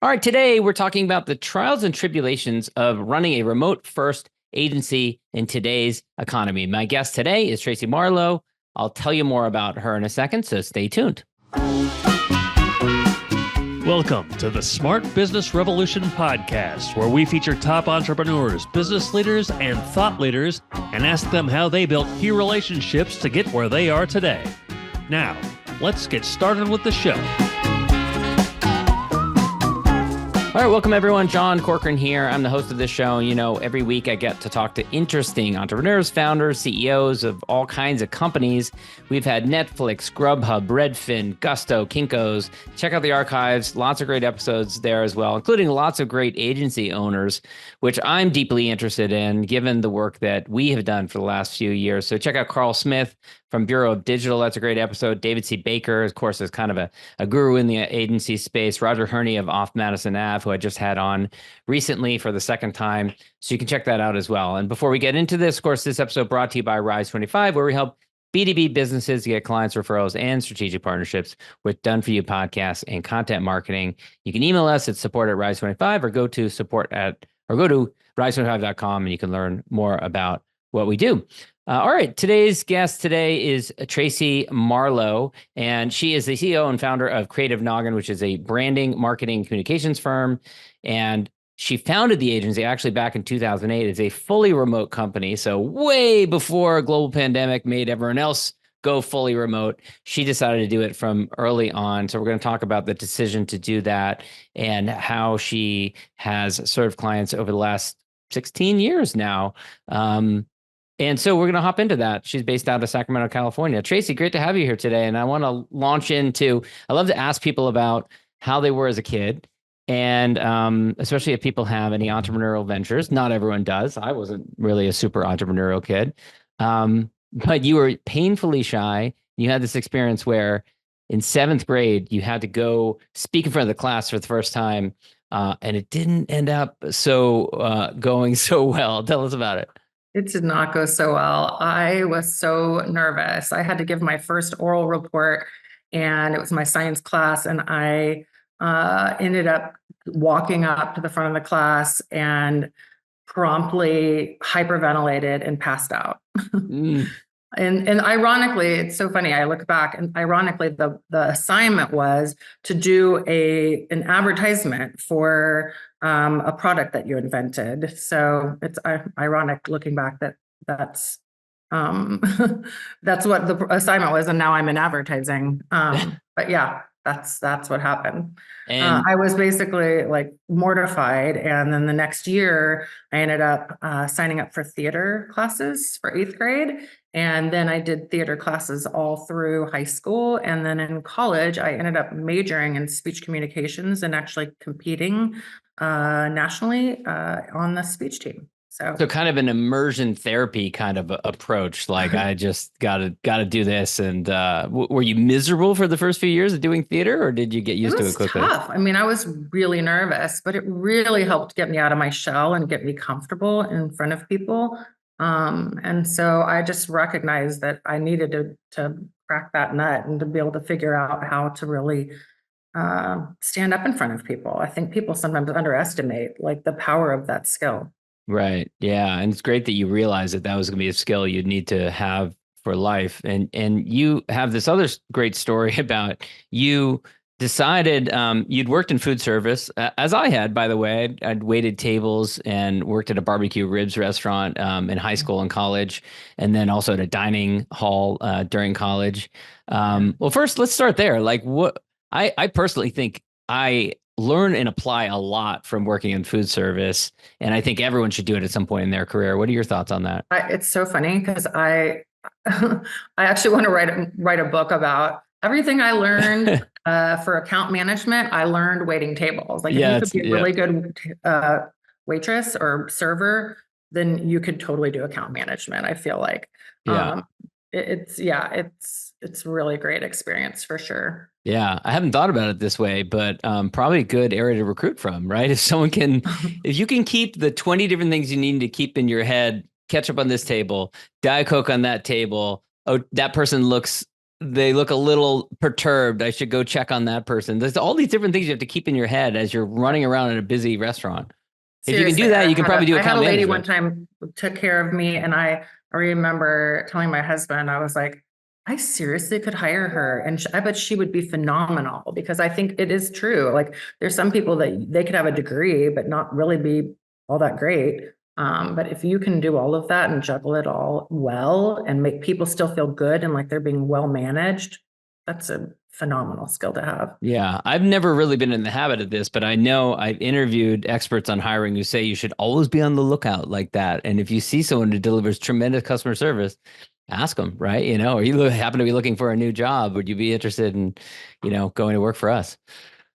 All right, today we're talking about the trials and tribulations of running a remote first agency in today's economy. My guest today is Tracy Marlowe. I'll tell you more about her in a second, so stay tuned. Welcome to the Smart Business Revolution podcast, where we feature top entrepreneurs, business leaders, and thought leaders and ask them how they built key relationships to get where they are today. Now, let's get started with the show. All right, welcome everyone. John Corcoran here. I'm the host of this show. You know, every week I get to talk to interesting entrepreneurs, founders, CEOs of all kinds of companies. We've had Netflix, Grubhub, Redfin, Gusto, Kinko's. Check out the archives. Lots of great episodes there as well, including lots of great agency owners, which I'm deeply interested in, given the work that we have done for the last few years. So check out Carl Smith from Bureau of Digital. That's a great episode. David C. Baker, of course, is kind of a guru in the agency space. Roger Herney of Off Madison Ave, who I just had on recently for the second time. So you can check that out as well. And before we get into this, of course, this episode brought to you by Rise 25, where we help B2B businesses get clients, referrals, and strategic partnerships with done-for-you podcasts and content marketing. You can email us at support@rise25 or go to rise25.com and you can learn more about what we do. All right, today's guest today is Tracy Marlowe, and she is the CEO and founder of Creative Noggin, which is a branding, marketing, communications firm. And she founded the agency actually back in 2008 as a fully remote company. So way before a global pandemic made everyone else go fully remote, she decided to do it from early on. So we're going to talk about the decision to do that and how she has served clients over the last 16 years now. And so we're going to hop into that. She's based out of Sacramento, California. Tracy, great to have you here today. And I want to launch into, I love to ask people about how they were as a kid. And especially if people have any entrepreneurial ventures. Not everyone does. I wasn't really a super entrepreneurial kid. But you were painfully shy. You had this experience where in seventh grade, you had to go speak in front of the class for the first time. And it didn't end up going so well. Tell us about it. It did not go so well. I was so nervous. I had to give my first oral report, and it was my science class, and I ended up walking up to the front of the class and promptly hyperventilated and passed out. And ironically, it's so funny. I look back, and ironically, the assignment was to do an advertisement for a product that you invented. So it's ironic looking back that's that's what the assignment was, and now I'm in advertising. But yeah, that's what happened. And I was basically like mortified. And then the next year, I ended up signing up for theater classes for 8th grade. And then I did theater classes all through high school. And then in college, I ended up majoring in speech communications and actually competing nationally on the speech team. So kind of an immersion therapy kind of approach. Like I just gotta do this. And were you miserable for the first few years of doing theater, or did you get used to it quickly? Tough. I mean, I was really nervous, but it really helped get me out of my shell and get me comfortable in front of people. And so I just recognized that I needed to crack that nut and to be able to figure out how to really stand up in front of people. I think people sometimes underestimate like the power of that skill. Right. Yeah. And it's great that you realized that was going to be a skill you'd need to have for life. And you have this other great story about you decided you'd worked in food service, as I had, by the way. I'd waited tables and worked at a barbecue ribs restaurant in high school and college, and then also at a dining hall during college. Well, first, let's start there. Like what I personally think I learn and apply a lot from working in food service. And I think everyone should do it at some point in their career. What are your thoughts on that? It's so funny because I actually want to write a book about everything I learned for account management. I learned waiting tables. Like if you could be a really good waitress or server, then you could totally do account management. I feel like it's a really great experience for sure. Yeah, I haven't thought about it this way, but probably a good area to recruit from, right? If you can keep the 20 different things you need to keep in your head, ketchup on this table, Diet Coke on that table. Oh, that person looks they look a little perturbed. I should go check on that person. There's all these different things you have to keep in your head as you're running around in a busy restaurant. If you can do Seriously, that, you can probably do I had account a lady one management. time who took care of me, and I remember telling my husband, I was like, I seriously could hire her, and I bet she would be phenomenal, because I think it is true. Like, there's some people that they could have a degree but not really be all that great. But if you can do all of that and juggle it all well and make people still feel good and like they're being well managed, that's a phenomenal skill to have. Yeah, I've never really been in the habit of this, but I know I've interviewed experts on hiring who say you should always be on the lookout like that. And if you see someone who delivers tremendous customer service, ask them, right? Or you happen to be looking for a new job, would you be interested in, going to work for us?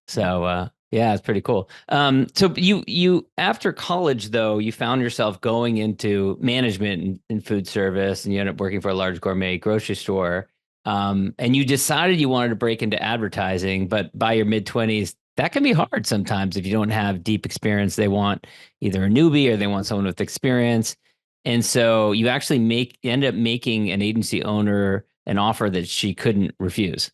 So, yeah, it's pretty cool. So you after college though, you found yourself going into management in food service, and you ended up working for a large gourmet grocery store. And you decided you wanted to break into advertising, but by your mid-20s, that can be hard sometimes if you don't have deep experience. They want either a newbie or they want someone with experience. And so you actually end up making an agency owner an offer that she couldn't refuse.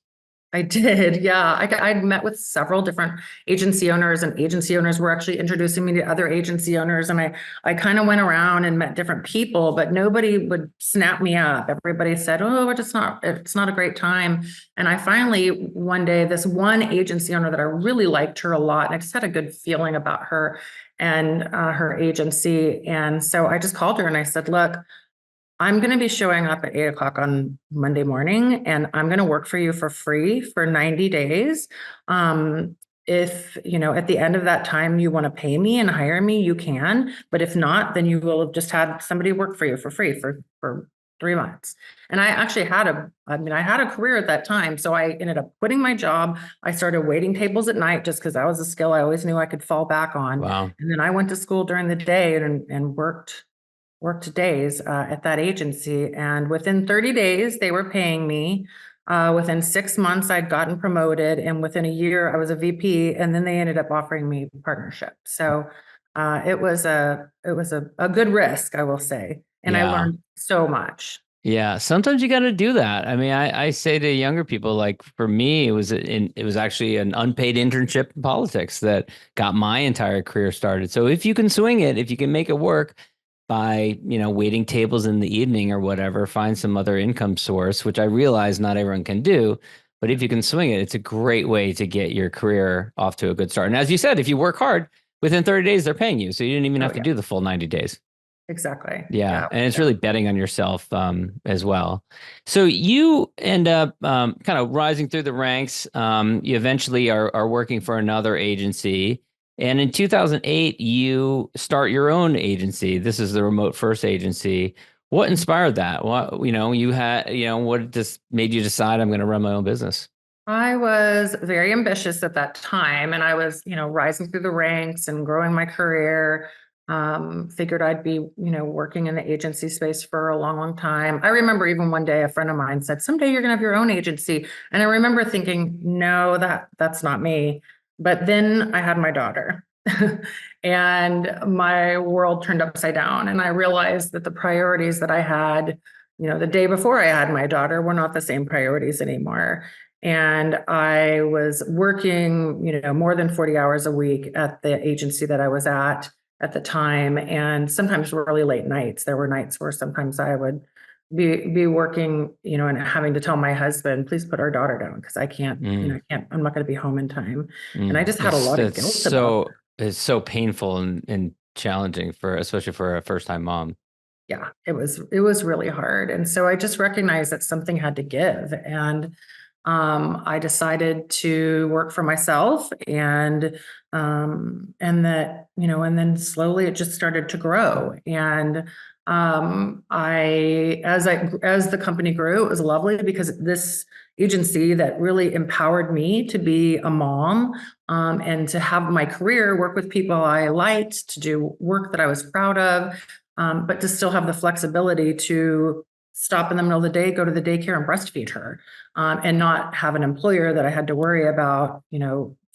I did. Yeah. I'd met with several different agency owners, and agency owners were actually introducing me to other agency owners. And I kind of went around and met different people, but nobody would snap me up. Everybody said, oh, it's not a great time. And I finally, one day, this one agency owner that I really liked her a lot, and I just had a good feeling about her and her agency. And so I just called her and I said, look, I'm going to be showing up at 8 o'clock on Monday morning, and I'm going to work for you for free for 90 days. If, at the end of that time, you want to pay me and hire me, you can. But if not, then you will have just had somebody work for you for free for 3 months. And I actually I had a career at that time. So I ended up quitting my job. I started waiting tables at night just because that was a skill I always knew I could fall back on. Wow. And then I went to school during the day and worked days at that agency. And within 30 days, they were paying me. Within 6 months, I'd gotten promoted. And within a year, I was a VP. And then they ended up offering me partnership. So it was a good risk, I will say. And I Yeah. learned so much. Yeah, sometimes you got to do that. I mean, I say to younger people, like for me, it was actually an unpaid internship in politics that got my entire career started. So if you can swing it, if you can make it work by, waiting tables in the evening or whatever, find some other income source, which I realize not everyone can do. But if you can swing it, it's a great way to get your career off to a good start. And as you said, if you work hard, within 30 days, they're paying you. So you didn't even have to do the full 90 days. Exactly. Yeah. And it's really betting on yourself as well. So you end up kind of rising through the ranks. You eventually are working for another agency. And in 2008, you start your own agency. This is the Remote First Agency. What inspired that? What just made you decide I'm going to run my own business? I was very ambitious at that time, and I was, rising through the ranks and growing my career. Figured I'd be, working in the agency space for a long, long time. I remember even one day a friend of mine said, someday you're gonna have your own agency. And I remember thinking, no, that's not me. But then I had my daughter and my world turned upside down. And I realized that the priorities that I had, the day before I had my daughter were not the same priorities anymore. And I was working, more than 40 hours a week at the agency that I was at the time, and sometimes really late nights. There were nights where sometimes I would be working, and having to tell my husband, please put our daughter down because I can't, I'm not going to be home in time. And I just had a lot of guilt about it. It's so painful and challenging especially for a first-time mom. Yeah, it was really hard. And so I just recognized that something had to give. And I decided to work for myself, and that, and then slowly it just started to grow. And as the company grew, it was lovely because this agency that really empowered me to be a mom, and to have my career, work with people I liked, to do work that I was proud of, but to still have the flexibility to stop in the middle of the day, go to the daycare and breastfeed her, and not have an employer that I had to worry about,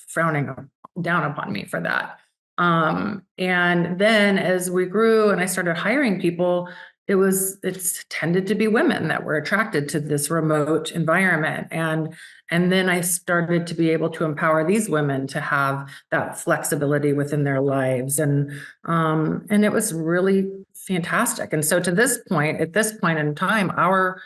frowning down upon me for that. And then as we grew and I started hiring people, it's tended to be women that were attracted to this remote environment. And then I started to be able to empower these women to have that flexibility within their lives. And it was really fantastic. And so at this point in time, our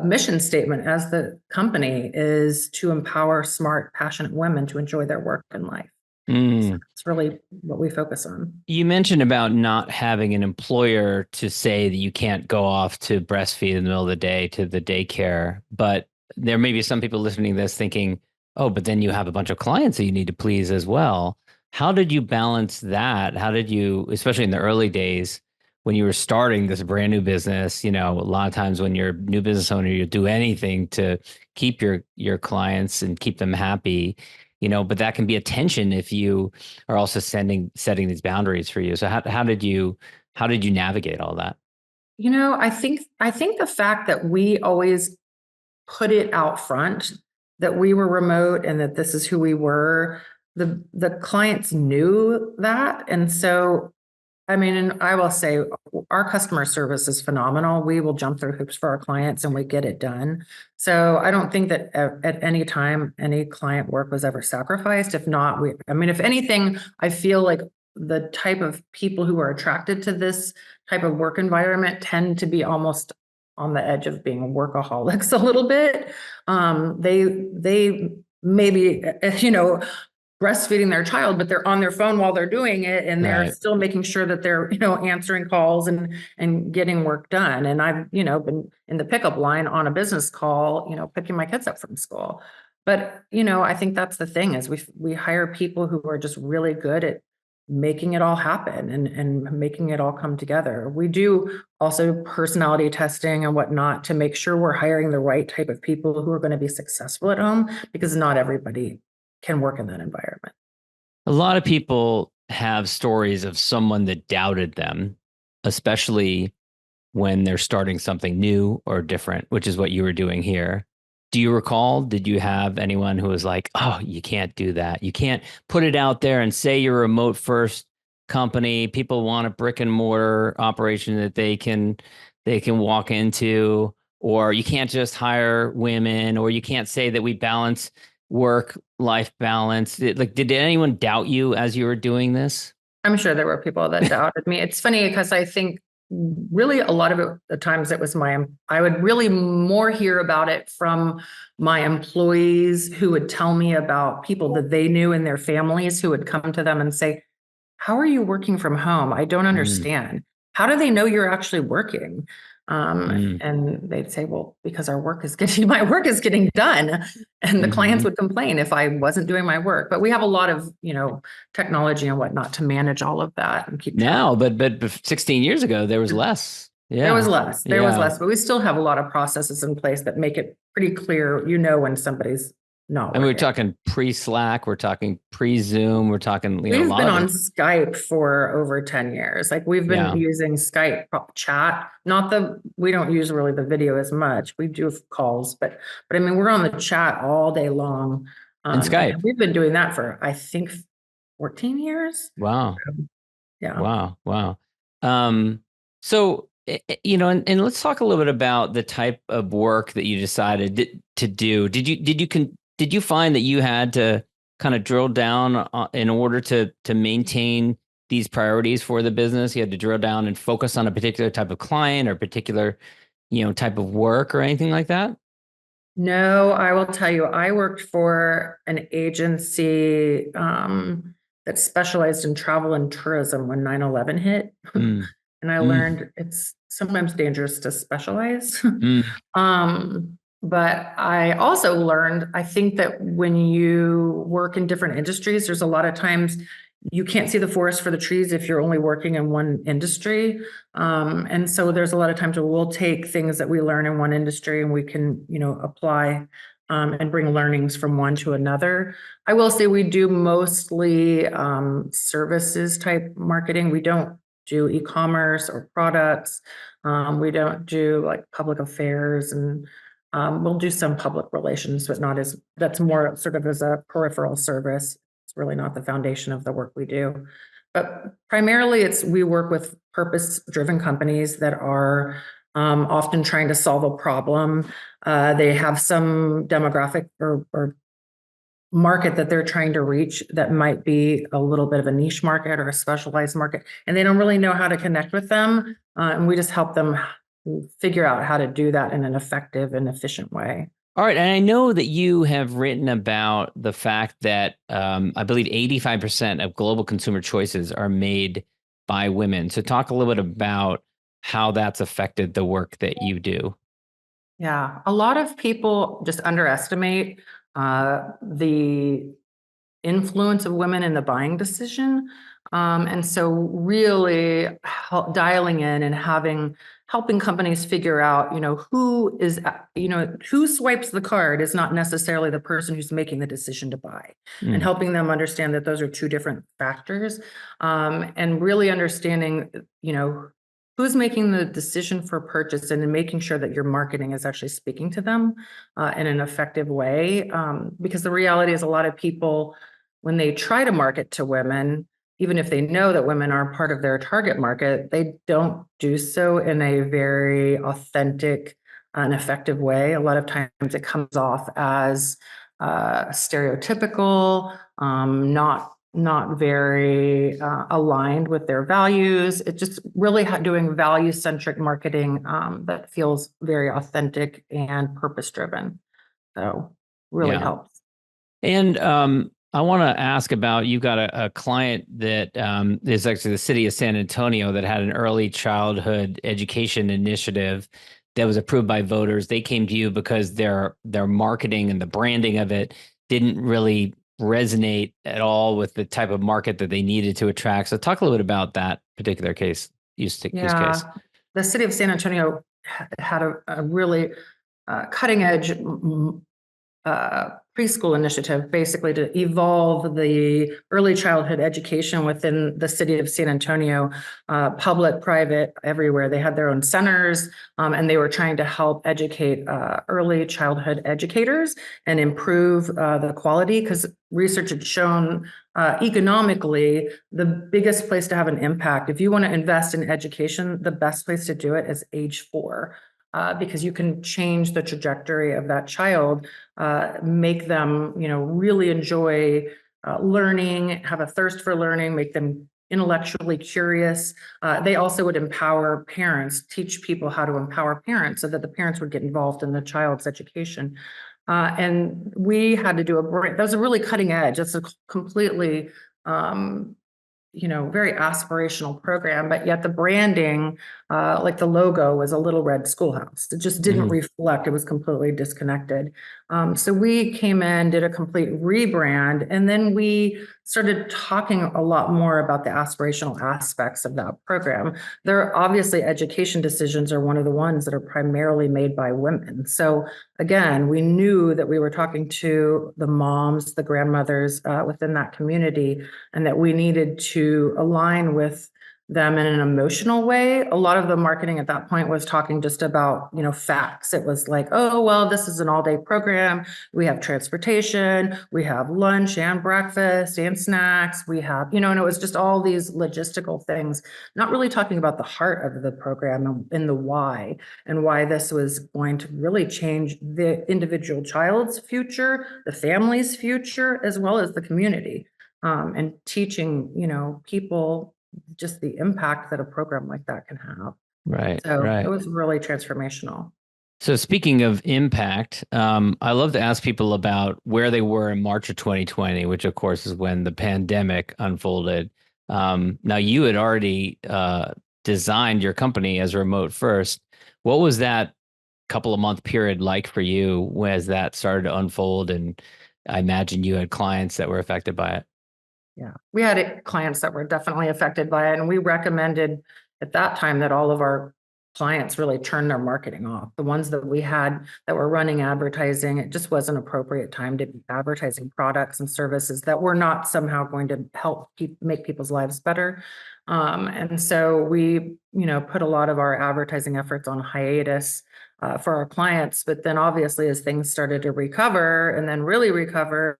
mission statement as the company is to empower smart, passionate women to enjoy their work and life. So it's really what we focus on. You mentioned about not having an employer to say that you can't go off to breastfeed in the middle of the day to the daycare, but there may be some people listening to this thinking, oh, but then you have a bunch of clients that you need to please as well. How did you balance that? How did you, especially in the early days when you were starting this brand new business, a lot of times when you're a new business owner, you do anything to keep your clients and keep them happy. But that can be a tension if you are also setting these boundaries for you. So how did you navigate all that? I think the fact that we always put it out front that we were remote and that this is who we were, the clients knew that. And so, I mean, and I will say our customer service is phenomenal. We will jump through hoops for our clients and we get it done. So I don't think that at any time, any client work was ever sacrificed. If not, if anything, I feel like the type of people who are attracted to this type of work environment tend to be almost on the edge of being workaholics a little bit. They maybe, breastfeeding their child, but they're on their phone while they're doing it, and they're still making sure that they're, answering calls and getting work done. And I've, been in the pickup line on a business call, picking my kids up from school. But, I think that's the thing is we hire people who are just really good at making it all happen and making it all come together. We do also personality testing and whatnot to make sure we're hiring the right type of people who are going to be successful at home, because not everybody can work in that environment. A lot of people have stories of someone that doubted them, especially when they're starting something new or different, which is what you were doing here. Do you recall, did you have anyone who was like, oh, you can't do that. You can't put it out there and say you're a remote first company. People want a brick and mortar operation that they can walk into, or you can't just hire women, or you can't say that we balance work-life balance. Did anyone doubt you as you were doing this? I'm sure there were people that doubted me. It's funny because I think really a lot of it, the times it was I would really more hear about it from my employees who would tell me about people that they knew in their families who would come to them and say, how are you working from home? I don't understand. How do they know you're actually working? And they'd say, well, because my work is getting done. And the clients would complain if I wasn't doing my work. But we have a lot of, technology and whatnot to manage all of that and keep now, but 16 years ago, there was less. Yeah. There was less, but we still have a lot of processes in place that make it pretty clear, when somebody's not. And we're talking pre-Slack, we're talking pre-Zoom, we're talking, we've been on Skype for over 10 years. Like we've been using Skype chat, we don't use really the video as much. We do calls, but I mean, we're on the chat all day long. And Skype. We've been doing that for, I think, 14 years. Wow. Yeah. Wow. So, and let's talk a little bit about the type of work that you decided to do. Did you find that you had to kind of drill down in order to maintain these priorities for the business? You had to drill down and focus on a particular type of client or particular, type of work or anything like that? No, I will tell you, I worked for an agency that specialized in travel and tourism when 9/11 hit. And I learned it's sometimes dangerous to specialize. But I also learned, I think that when you work in different industries, there's a lot of times you can't see the forest for the trees if you're only working in one industry. And so there's a lot of times where we'll take things that we learn in one industry and we can, apply and bring learnings from one to another. I will say we do mostly services type marketing. We don't do e-commerce or products. We don't do like public affairs, and we'll do some public relations, but that's more sort of as a peripheral service. It's really not the foundation of the work we do. But primarily we work with purpose-driven companies that are often trying to solve a problem. They have some demographic or market that they're trying to reach that might be a little bit of a niche market or a specialized market, and they don't really know how to connect with them. And we just help them figure out how to do that in an effective and efficient way. All right. And I know that you have written about the fact that I believe 85% of global consumer choices are made by women. So talk a little bit about how that's affected the work that you do. Yeah, a lot of people just underestimate the influence of women in the buying decision. And so really dialing in and helping companies figure out, who swipes the card is not necessarily the person who's making the decision to buy, and helping them understand that those are two different factors. And really understanding, who's making the decision for purchase, and then making sure that your marketing is actually speaking to them in an effective way. Because the reality is a lot of people, when they try to market to women, even if they know that women are part of their target market, they don't do so in a very authentic and effective way. A lot of times it comes off as stereotypical, not very aligned with their values. It's just really doing value-centric marketing that feels very authentic and purpose-driven. So really helps. And I want to ask about, you've got a client that is actually the city of San Antonio that had an early childhood education initiative that was approved by voters. They came to you because their marketing and the branding of it didn't really resonate at all with the type of market that they needed to attract. So talk a little bit about that particular use case. The city of San Antonio had a really cutting edge preschool initiative, basically to evolve the early childhood education within the city of San Antonio, public, private, everywhere. They had their own centers, and they were trying to help educate early childhood educators and improve the quality, because research had shown economically the biggest place to have an impact, if you want to invest in education, the best place to do it is age 4. Because you can change the trajectory of that child, make them, really enjoy learning, have a thirst for learning, make them intellectually curious. They also would empower parents, teach people how to empower parents so that the parents would get involved in the child's education. And we had to do that was a really cutting edge. It's a completely very aspirational program, but yet the branding, like the logo, was a little red schoolhouse. It just didn't reflect. It was completely disconnected. So we came in, did a complete rebrand, and then we started talking a lot more about the aspirational aspects of that program. There obviously education decisions are one of the ones that are primarily made by women. So again, we knew that we were talking to the moms, the grandmothers within that community, and that we needed to align with them in an emotional way. A lot of the marketing at that point was talking just about, facts. It was like, oh, well, this is an all-day program. We have transportation, we have lunch and breakfast and snacks. We have, and it was just all these logistical things, not really talking about the heart of the program and the why, and why this was going to really change the individual child's future, the family's future, as well as the community. And teaching, people just the impact that a program like that can have. Right. So right. It was really transformational. So speaking of impact, I love to ask people about where they were in March of 2020, which of course is when the pandemic unfolded. Now you had already designed your company as remote first. What was that couple of month period like for you as that started to unfold? And I imagine you had clients that were affected by it. Yeah, we had clients that were definitely affected by it. And we recommended at that time that all of our clients really turn their marketing off. The ones that we had that were running advertising, it just wasn't appropriate time to be advertising products and services that were not somehow going to help make people's lives better. And so we, put a lot of our advertising efforts on hiatus for our clients. But then obviously as things started to recover and then really recover,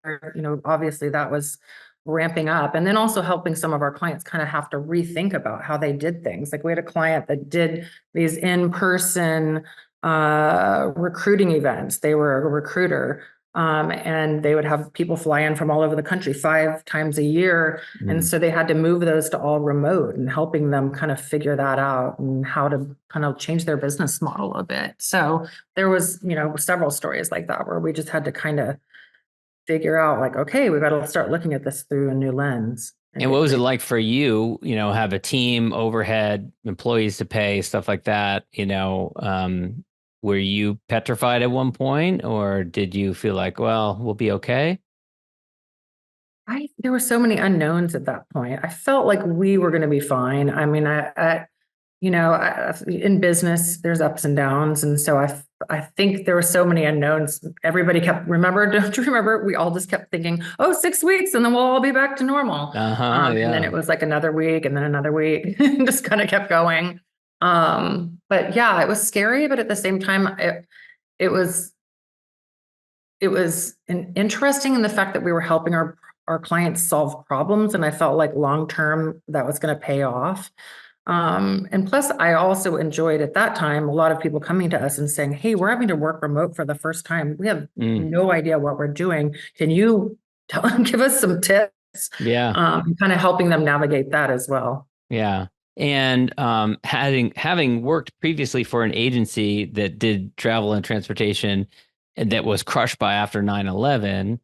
obviously that was ramping up, and then also helping some of our clients kind of have to rethink about how they did things. Like we had a client that did these in-person recruiting events. They were a recruiter. And they would have people fly in from all over the country 5 times a year. And so they had to move those to all remote, and helping them kind of figure that out and how to kind of change their business model a bit. So there was, several stories like that where we just had to kind of figure out like, okay, we've got to start looking at this through a new lens. And what was it like for you, have a team, overhead, employees to pay, stuff like that, were you petrified at one point, or did you feel like, well, we'll be okay? There were so many unknowns at that point. I felt like we were going to be fine. I mean, in business, there's ups and downs. And so I think there were so many unknowns. Everybody don't you remember? We all just kept thinking, 6 weeks and then we'll all be back to normal. Yeah. And then it was like another week and then another week, just kind of kept going. But yeah, it was scary, but at the same time, it was interesting in the fact that we were helping our clients solve problems. And I felt like long-term that was going to pay off. And plus I also enjoyed at that time, a lot of people coming to us and saying, hey, we're having to work remote for the first time. We have no idea what we're doing. Can you give us some tips? Yeah. Kind of helping them navigate that as well. Yeah. And having worked previously for an agency that did travel and transportation and that was crushed by after 9/11,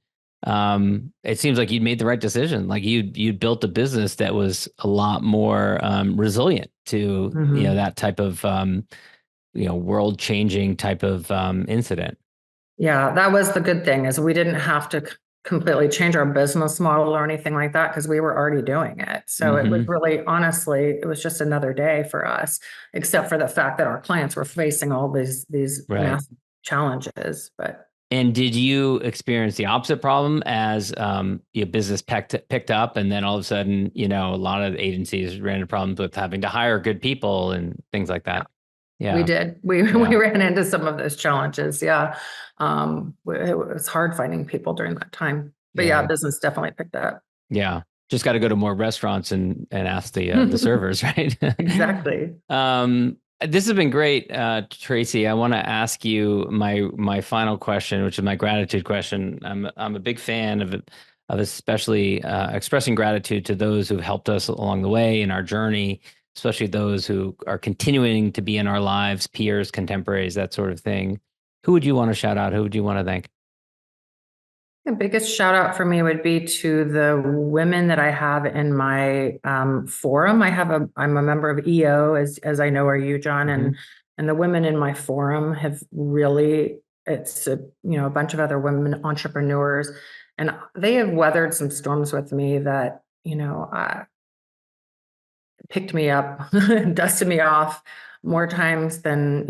it seems like you'd made the right decision. Like you'd built a business that was a lot more resilient to that type of world changing type of incident. Yeah, that was the good thing, is we didn't have to completely change our business model or anything like that, because we were already doing it. So it was really, honestly, it was just another day for us, except for the fact that our clients were facing all these massive challenges. And did you experience the opposite problem as your business picked up, and then all of a sudden, a lot of agencies ran into problems with having to hire good people and things like that? Yeah, we did. We ran into some of those challenges. Yeah. It was hard finding people during that time, but business definitely picked up. Yeah. Just got to go to more restaurants and ask the servers, right? Exactly. This has been great, Tracy. I want to ask you my final question, which is my gratitude question. I'm a big fan of especially expressing gratitude to those who've helped us along the way in our journey, especially those who are continuing to be in our lives, peers, contemporaries, that sort of thing. Who would you want to shout out? Who would you want to thank? The biggest shout out for me would be to the women that I have in my forum. I'm a member of EO, as I know are you, John, and the women in my forum have really, it's a bunch of other women entrepreneurs, and they have weathered some storms with me that picked me up, dusted me off more times than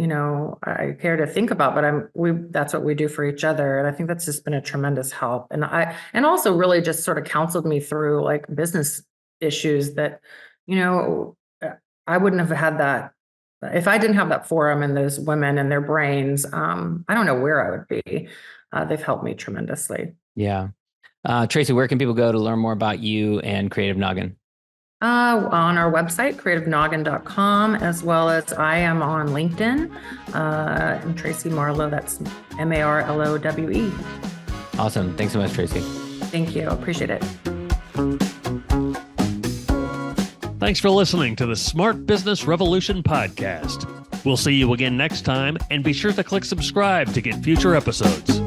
I care to think about, but that's what we do for each other, and I think that's just been a tremendous help. And also really just sort of counseled me through like business issues that I wouldn't have had that if I didn't have that forum and those women and their brains. I don't know where I would be. They've helped me tremendously. Yeah. Tracy, where can people go to learn more about you and Creative Noggin? On our website, creativenoggin.com, as well as I am on LinkedIn. And Tracy Marlowe, that's Marlowe. Awesome. Thanks so much, Tracy. Thank you. Appreciate it. Thanks for listening to the Smart Business Revolution podcast. We'll see you again next time, and be sure to click subscribe to get future episodes.